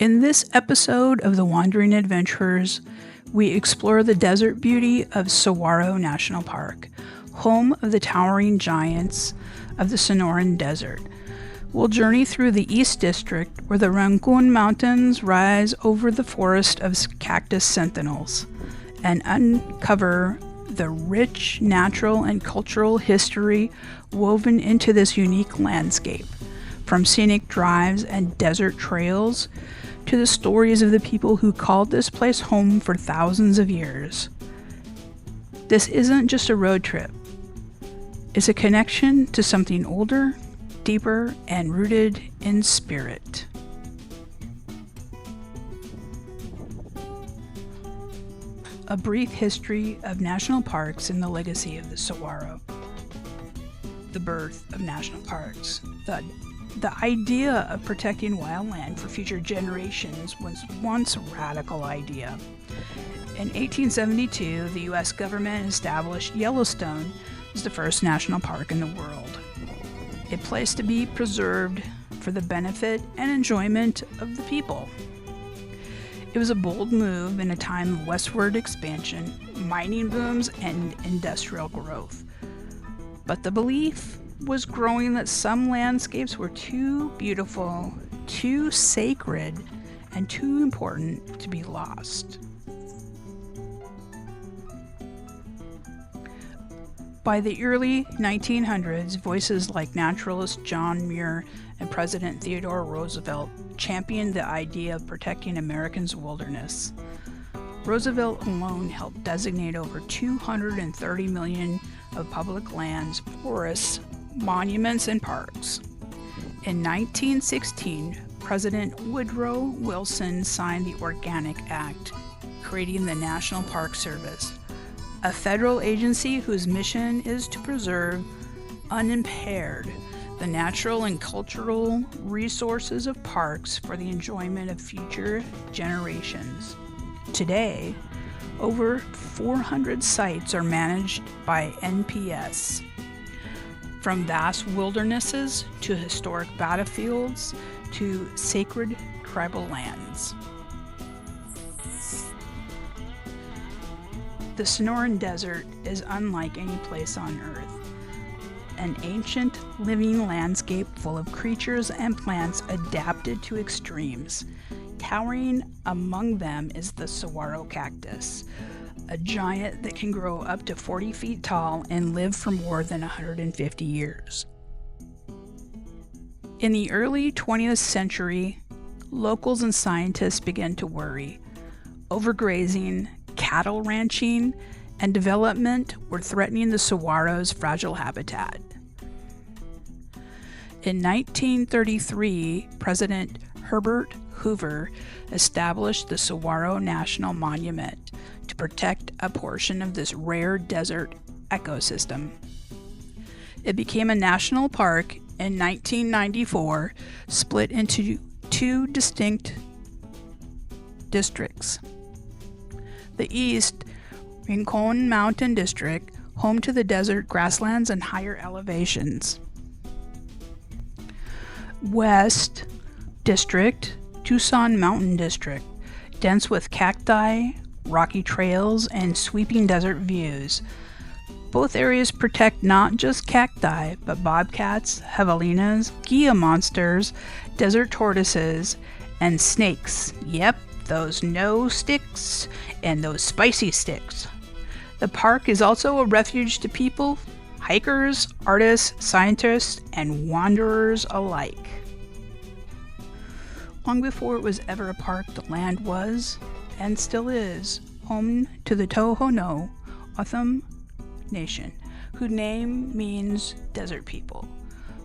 In this episode of The Wandering Adventurers, we explore the desert beauty of Saguaro National Park, home of the towering giants of the Sonoran Desert. We'll journey through the East District, where the Rincon Mountains rise over the forest of cactus sentinels, and uncover the rich natural and cultural history woven into this unique landscape, from scenic drives and desert trails to the stories of the people who called this place home for thousands of years. This isn't just a road trip. It's a connection to something older, deeper, and rooted in spirit. A brief history of national parks and the legacy of the saguaro. The birth of national parks. The idea of protecting wildland for future generations was once a radical idea. In 1872, the U.S. government established Yellowstone as the first national park in the world, a place to be preserved for the benefit and enjoyment of the people. It was a bold move in a time of westward expansion, mining booms, and industrial growth. But the belief was growing that some landscapes were too beautiful, too sacred, and too important to be lost. By the early 1900s, voices like naturalist John Muir and President Theodore Roosevelt championed the idea of protecting America's wilderness. Roosevelt alone helped designate over 230 million of public lands, forests, monuments, and parks. In 1916, President Woodrow Wilson signed the Organic Act, creating the National Park Service, a federal agency whose mission is to preserve, unimpaired, the natural and cultural resources of parks for the enjoyment of future generations. Today, over 400 sites are managed by NPS. From vast wildernesses to historic battlefields to sacred tribal lands. The Sonoran Desert is unlike any place on Earth. An ancient living landscape full of creatures and plants adapted to extremes. Towering among them is the saguaro cactus, a giant that can grow up to 40 feet tall and live for more than 150 years. In the early 20th century, locals and scientists began to worry. Overgrazing, cattle ranching, and development were threatening the saguaro's fragile habitat. In 1933, President Herbert Hoover established the Saguaro National Monument to protect a portion of this rare desert ecosystem. It became a national park in 1994, split into two distinct districts. The East, Rincon Mountain District, home to the desert grasslands and higher elevations. West District, Tucson Mountain District, dense with cacti, rocky trails, and sweeping desert views. Both areas protect not just cacti, but bobcats, javelinas, Gila monsters, desert tortoises, and snakes. Yep, those no sticks and those spicy sticks. The park is also a refuge to people, hikers, artists, scientists, and wanderers alike. Long before it was ever a park, the land was, and still is, home to the Tohono O'odham Nation, whose name means desert people.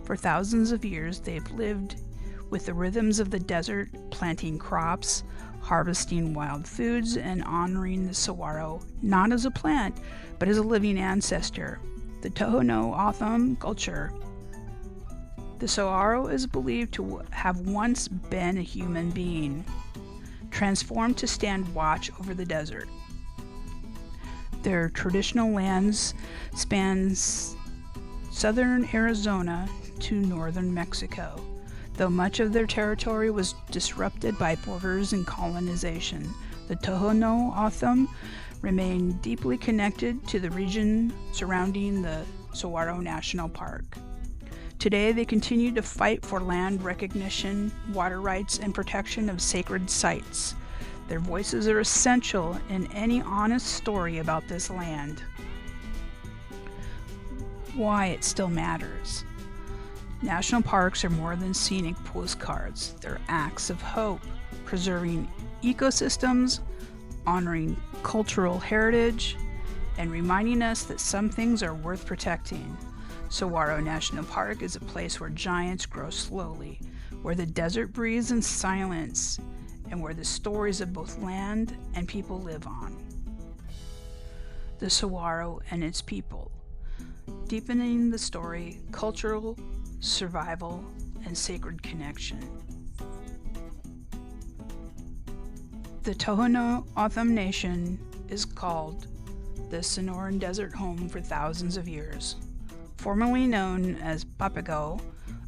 For thousands of years, they've lived with the rhythms of the desert, planting crops, harvesting wild foods, and honoring the saguaro, not as a plant, but as a living ancestor. The Tohono O'odham culture. The saguaro is believed to have once been a human being, transformed to stand watch over the desert. Their traditional lands spans southern Arizona to northern Mexico. Though much of their territory was disrupted by borders and colonization, the Tohono O'odham remained deeply connected to the region surrounding the Saguaro National Park. Today, they continue to fight for land recognition, water rights, and protection of sacred sites. Their voices are essential in any honest story about this land. Why it still matters. National parks are more than scenic postcards. They're acts of hope, preserving ecosystems, honoring cultural heritage, and reminding us that some things are worth protecting. Saguaro National Park is a place where giants grow slowly, where the desert breathes in silence, and where the stories of both land and people live on. The Saguaro and its people, deepening the story, cultural survival, and sacred connection. The Tohono O'odham Nation is called the Sonoran Desert home for thousands of years. Formerly known as Papago,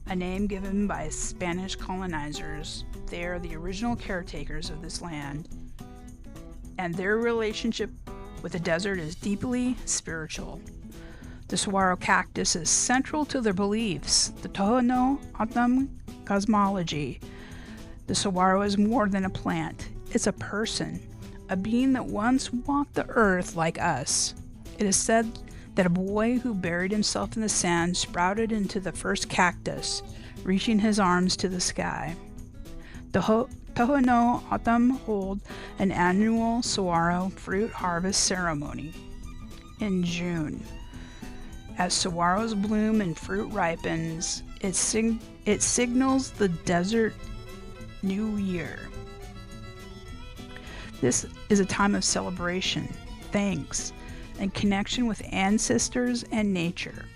a name given by Spanish colonizers, they are the original caretakers of this land, and their relationship with the desert is deeply spiritual. The saguaro cactus is central to their beliefs, the Tohono O'odham cosmology. The saguaro is more than a plant, it's a person, a being that once walked the earth like us. It is said that a boy who buried himself in the sand sprouted into the first cactus, reaching his arms to the sky. The Tohono O'odham hold an annual saguaro fruit harvest ceremony in June. As saguaros bloom and fruit ripens, it signals the desert new year. This is a time of celebration, thanks, and connection with ancestors and nature.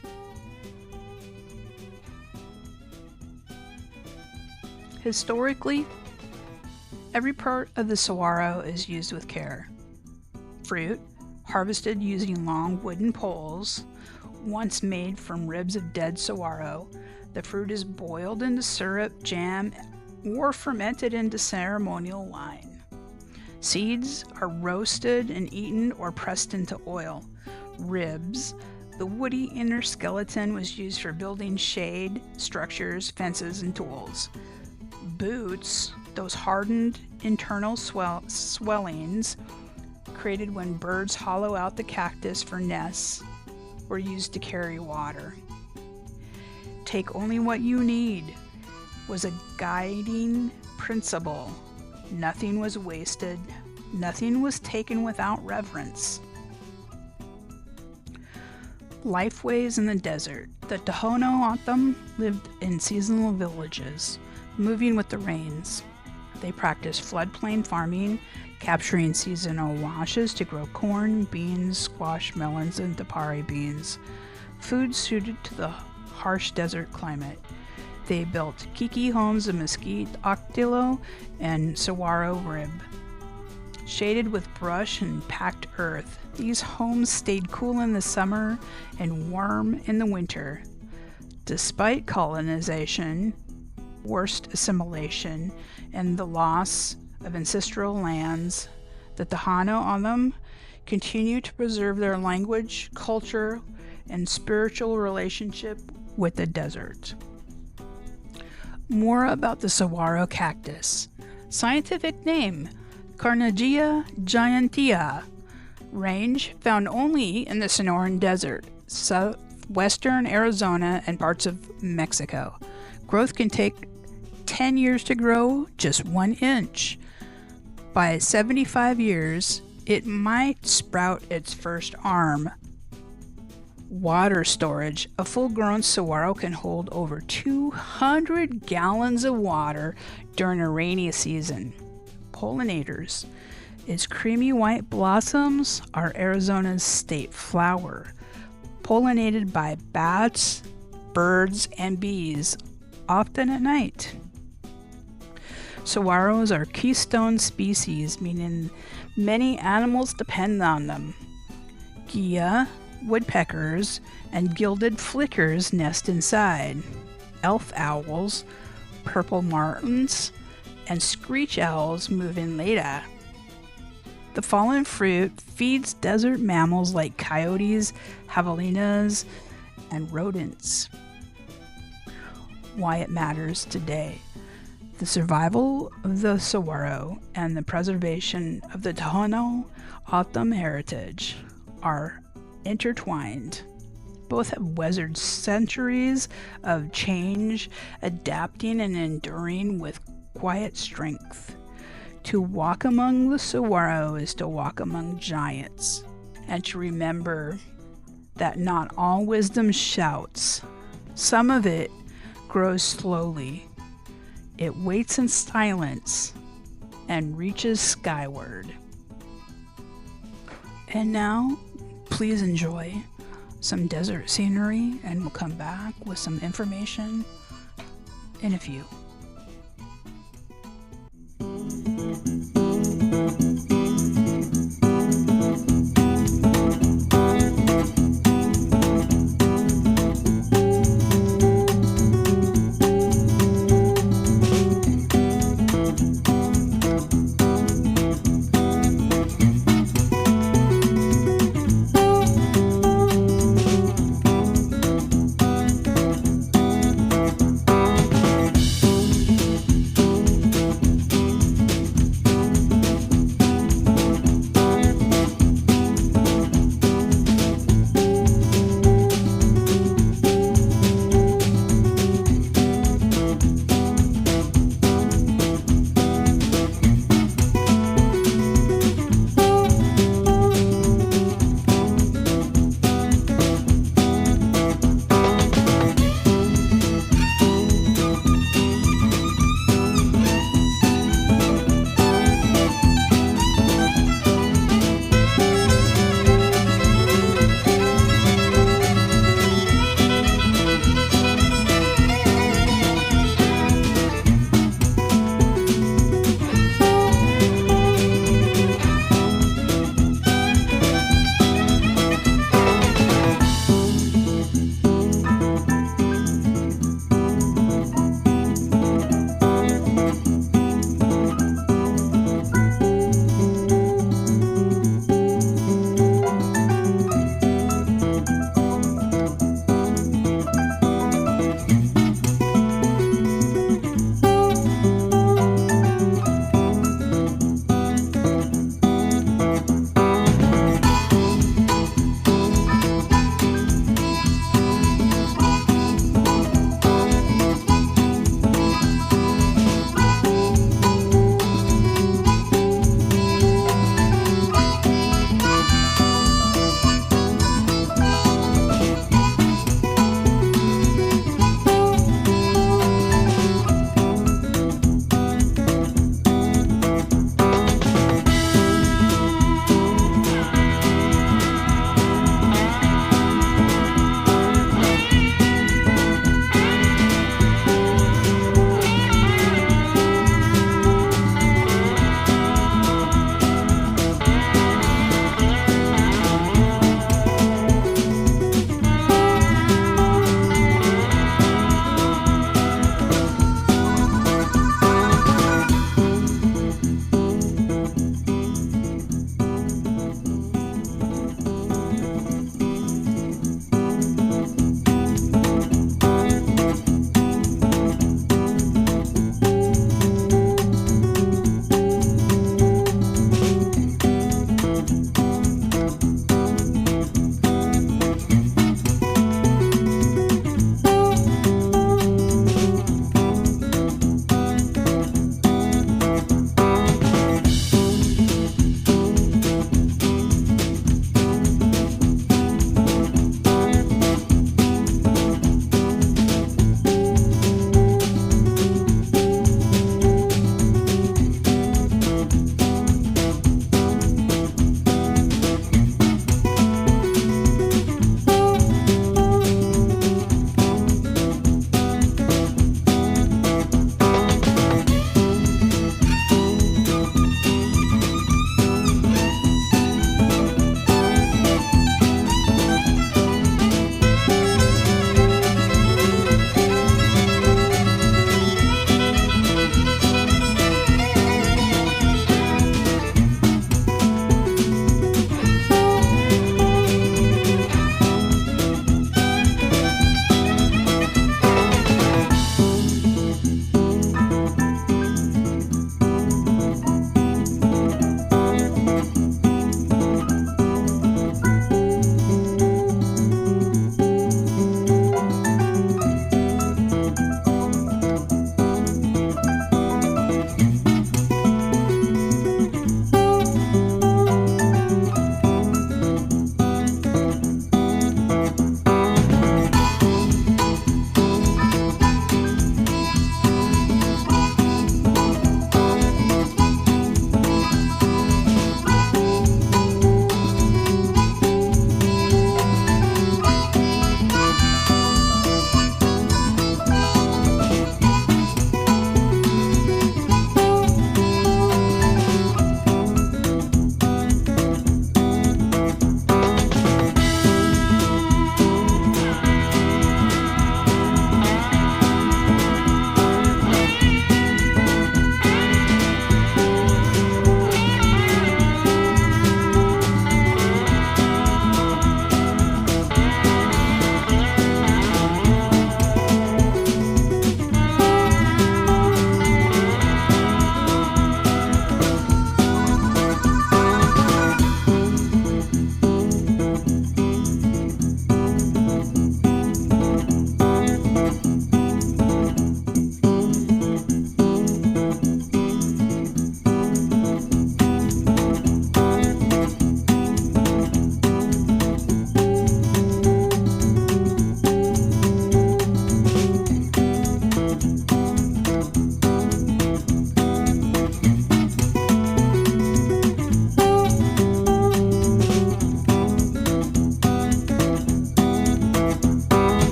Historically, every part of the saguaro is used with care. Fruit, harvested using long wooden poles, once made from ribs of dead saguaro, the fruit is boiled into syrup, jam, or fermented into ceremonial wine. Seeds are roasted and eaten or pressed into oil. Ribs, the woody inner skeleton, was used for building shade, structures, fences, and tools. Boots, those hardened internal swellings created when birds hollow out the cactus for nests, were used to carry water. Take only what you need was a guiding principle. Nothing was wasted. Nothing was taken without reverence. Lifeways in the desert. The Tohono O'odham lived in seasonal villages, moving with the rains. They practiced floodplain farming, capturing seasonal washes to grow corn, beans, squash, melons, and dapari beans, food suited to the harsh desert climate. They built kiki homes of mesquite, octillo, and saguaro rib. Shaded with brush and packed earth, these homes stayed cool in the summer and warm in the winter. Despite colonization, forced assimilation, and the loss of ancestral lands, the Tohono O'odham continue to preserve their language, culture, and spiritual relationship with the desert. More about the saguaro cactus. Scientific name, Carnegie giantea. Range found only in the Sonoran Desert, southwestern Arizona, and parts of Mexico. Growth can take 10 years to grow just 1 inch. By 75 years, it might sprout its first arm. Water storage. A full-grown saguaro can hold over 200 gallons of water during a rainy season. Pollinators. Its creamy white blossoms are Arizona's state flower, pollinated by bats, birds, and bees, often at night. Saguaros are keystone species, meaning many animals depend on them. Gia, woodpeckers, and gilded flickers nest inside. Elf owls, purple martins, and screech owls move in later. The fallen fruit feeds desert mammals like coyotes, javelinas, and rodents. Why it matters today. The survival of the saguaro and the preservation of the Tohono O'odham heritage are intertwined. Both have weathered centuries of change, adapting and enduring with quiet strength. To walk among the saguaro is to walk among giants, and to remember that not all wisdom shouts. Some of it grows slowly. It waits in silence and reaches skyward. And now, please enjoy some desert scenery, and we'll come back with some information in a few.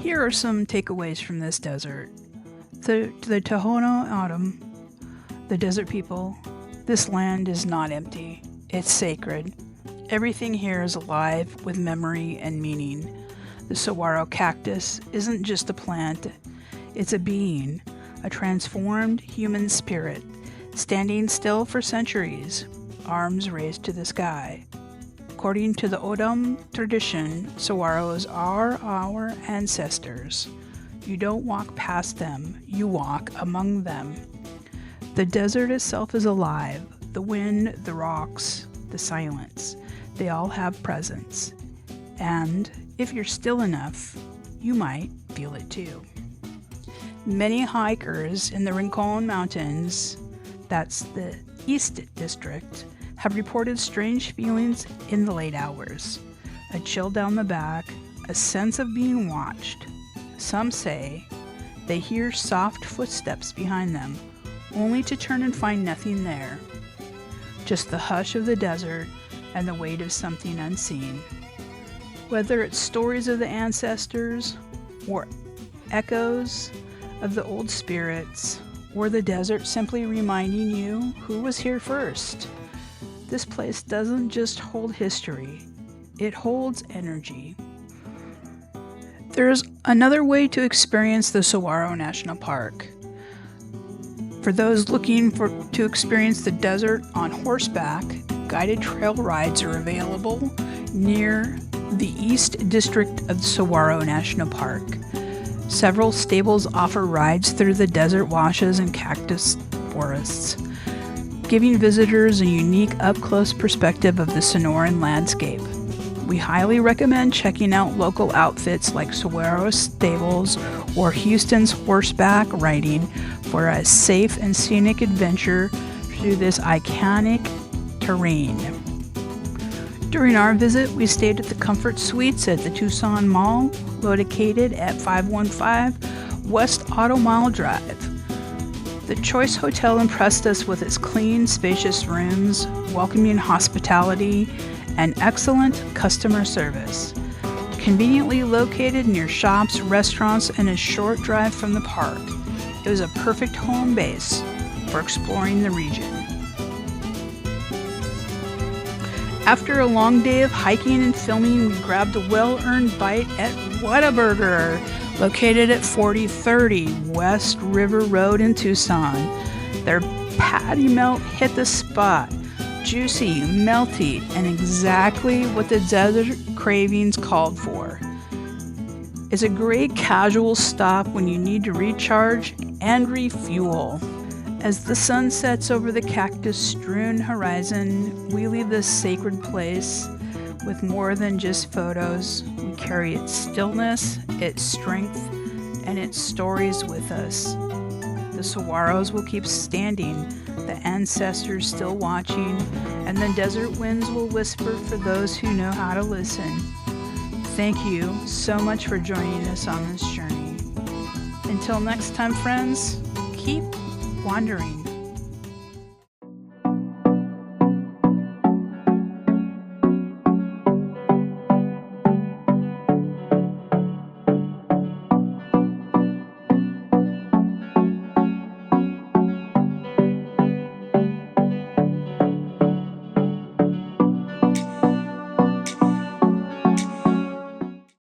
Here are some takeaways from this desert. To the Tohono O'odham, the desert people, this land is not empty. It's sacred. Everything here is alive with memory and meaning. The saguaro cactus isn't just a plant, it's a being, a transformed human spirit, standing still for centuries, arms raised to the sky. According to the O'odham tradition, saguaros are our ancestors. You don't walk past them, you walk among them. The desert itself is alive. The wind, the rocks, the silence, they all have presence. And if you're still enough, you might feel it too. Many hikers in the Rincon Mountains, that's the East District, have reported strange feelings in the late hours. A chill down the back, a sense of being watched. Some say they hear soft footsteps behind them, only to turn and find nothing there. Just the hush of the desert and the weight of something unseen. Whether it's stories of the ancestors, or echoes of the old spirits, or the desert simply reminding you who was here first. This place doesn't just hold history, it holds energy. There's another way to experience the Saguaro National Park. For those looking to experience the desert on horseback, guided trail rides are available near the East District of the Saguaro National Park. Several stables offer rides through the desert washes and cactus forests, giving visitors a unique up-close perspective of the Sonoran landscape. We highly recommend checking out local outfits like Saguaro Stables or Houston's Horseback riding for a safe and scenic adventure through this iconic terrain. During our visit, we stayed at the Comfort Suites at the Tucson Mall, located at 515 West Auto Mile Drive. The Choice Hotel impressed us with its clean, spacious rooms, welcoming hospitality, and excellent customer service. Conveniently located near shops, restaurants, and a short drive from the park, it was a perfect home base for exploring the region. After a long day of hiking and filming, we grabbed a well-earned bite at Whataburger, located at 4030 West River Road in Tucson. Their patty melt hit the spot. Juicy, melty, and exactly what the desert cravings called for. It's a great casual stop when you need to recharge and refuel. As the sun sets over the cactus-strewn horizon, we leave this sacred place with more than just photos. We carry its stillness, its strength, and its stories with us. The saguaros will keep standing, the ancestors still watching, and the desert winds will whisper for those who know how to listen. Thank you so much for joining us on this journey. Until next time, friends, keep wandering.